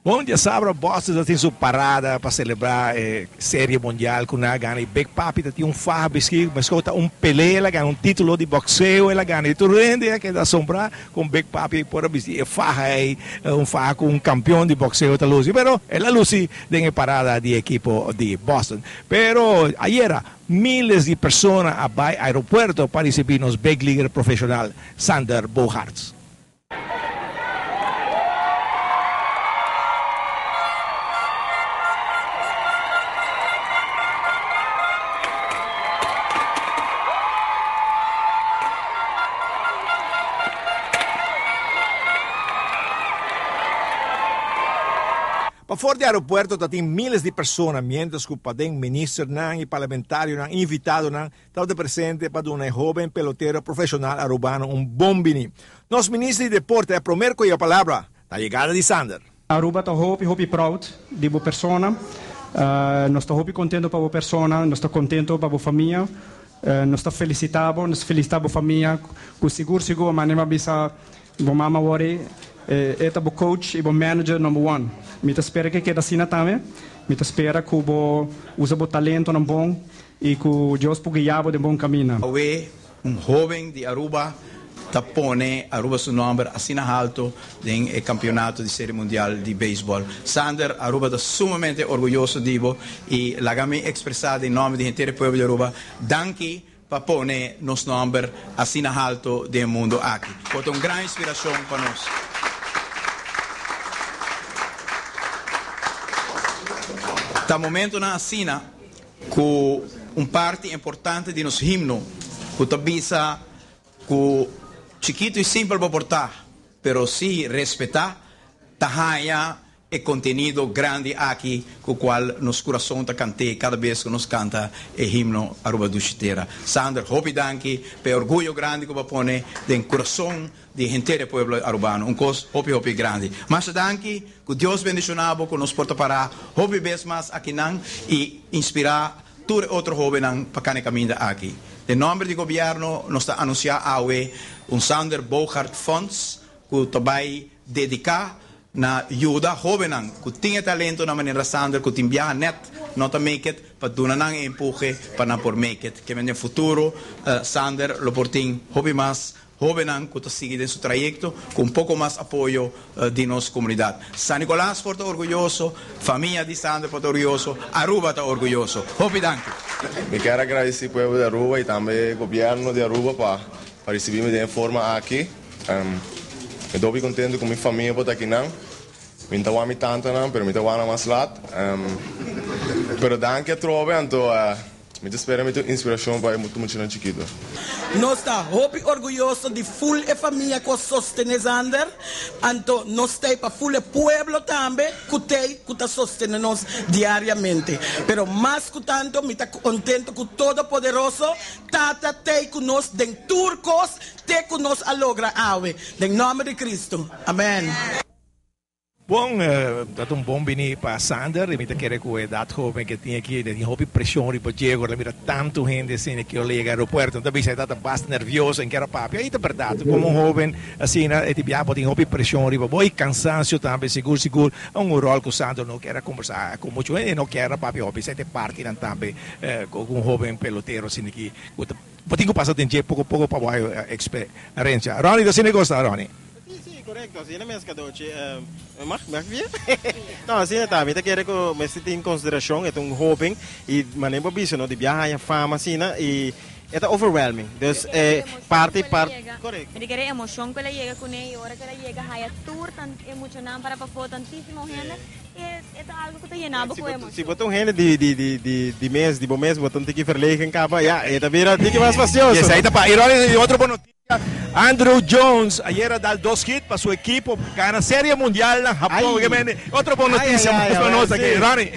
Bom, dia sábado, Boston já tem sua parada para celebrar série mundial com a ganha. Big Papi tem farra bisqui, mas escuta Pelé, ela ganha título de boxeo, ela ganha. E tu rende que dá sombra com Big Papi por bisqui. Farra é farra com campeão de boxeo da Lucy, pero ela Lucy tem parada de equipo de Boston. Pero ayer miles de pessoas ao aeroporto para receber nos big leaguer profissional Sander Bogaerts. Para fora do aeroporto, tem miles de pessoas, mientras que o ministro e parlamentario invitado estão presentes para um jovem pelotero profissional arubano bombini. Nosso ministro de deporte, a primeira coisa a palavra, a chegada de Sander. Aruba está hopi proud de boa persona. Nós estamos hopi contento para boa persona, nós estamos contentos para boa família. Nós estamos felicitamos a família, com seguro a maneira bisa boa mama worry. Eta bo coach e bo manager number one. Mita espera que queda assim também. Mita espera que bo usa bo talento ng bom e que Deus pugiabo de bom caminho. Awe jovem de Aruba tapone Aruba su nome assina alto em campeonato de série mundial de beisebol. Sander Aruba está sumamente orgulhoso divo e lagami expressado em nome do inteiro povo de Aruba. Danke para pôr nos nome assina alto do mundo aqui. Foi uma grande inspiração para nós. Da momento na assina com parte importante de nos himno, que tabisa que chiquito e simples para portar, pero si respeitar, tahaya e contenido grande aqui, com o qual nos coração ta cante cada vez que nos canta o himno Aruba do Chiteira. Sander, hopi danki, pe orgulho grande que pone den coração de inteiro pueblo arubano, cos hopi grande. Mas danki, que Deus bendicionado que nos porta para hopi vez mais aqui nan e inspirar todo outro jovem para cane caminho aqui. Em nome do governo, nos está anunciando Sander Bogaerts Funds, que vai dedicar na ajuda jovem que tinha talento na maneira Sander que tinha net not make it para donar nang empuje para por make it que no futuro Sander lo portin hobby mais jovem que sigue em seu trayecto com pouco mais apoio de nossa comunidade. San Nicolás está orgulhoso, família de Sander está orgulhoso, Aruba está orgulhoso. Hobby danke. Me quero agradecer ao povo de Aruba e também ao governo de Aruba para receber-me de forma aqui. Estou bem contente com minha família por estar aqui. Minha mãe tanto não, mas minha mãe mais lá. Pero danke trove, então me espera muita inspiração para muito chiquito. Nós estamos muito orgulhosos de full e família que sustém Sander. Então nós estamos para full e pueblo também que está sustendo nós diariamente. Pero mais que tanto, me está contento que todo poderoso tata te com nós den turcos te com nós alogra ave. Em nome de Cristo. Amém. Bom, dat bom bini para Sander, e me querer com a idade jovem que tinha aqui, tinha hobby pressão para chegar, mira tanto gente assim que eu ligo ao aeroporto, então você está bastante nervioso em que era papi, aí é verdade, como jovem assim, e tipo já tem hobby pressão, e cansaço também, seguro, rol que o Sander não quer conversar com muito gente, não quer papi hobby, você tem parte também com jovem pelotero assim que, pode que passa tempo pouco para a experiência. Ronnie, você não gosta, Ronnie? Correcto, así es mesmo que mag via. Não, assim tá, me quer que me se tem em consideração é jovem e maneira bicho no de viajar a fama assim, e é overwhelming. Dus parte correcto. Me quer emoção que ela chega com ele, hora que ela chega, há tour tan emocionante para for tantíssimo gente. É algo que te llenava com emoção. Se botar gente de mês, de bom mês, botar que verlegen capa, já, é também tem que mais facioso. Yes, aí tá para e outro bom notícia. Andrew Jones ayer dá 2 hits para seu equipo, gana série mundial na Japão. Outra boa notícia para nós aqui, Ronnie.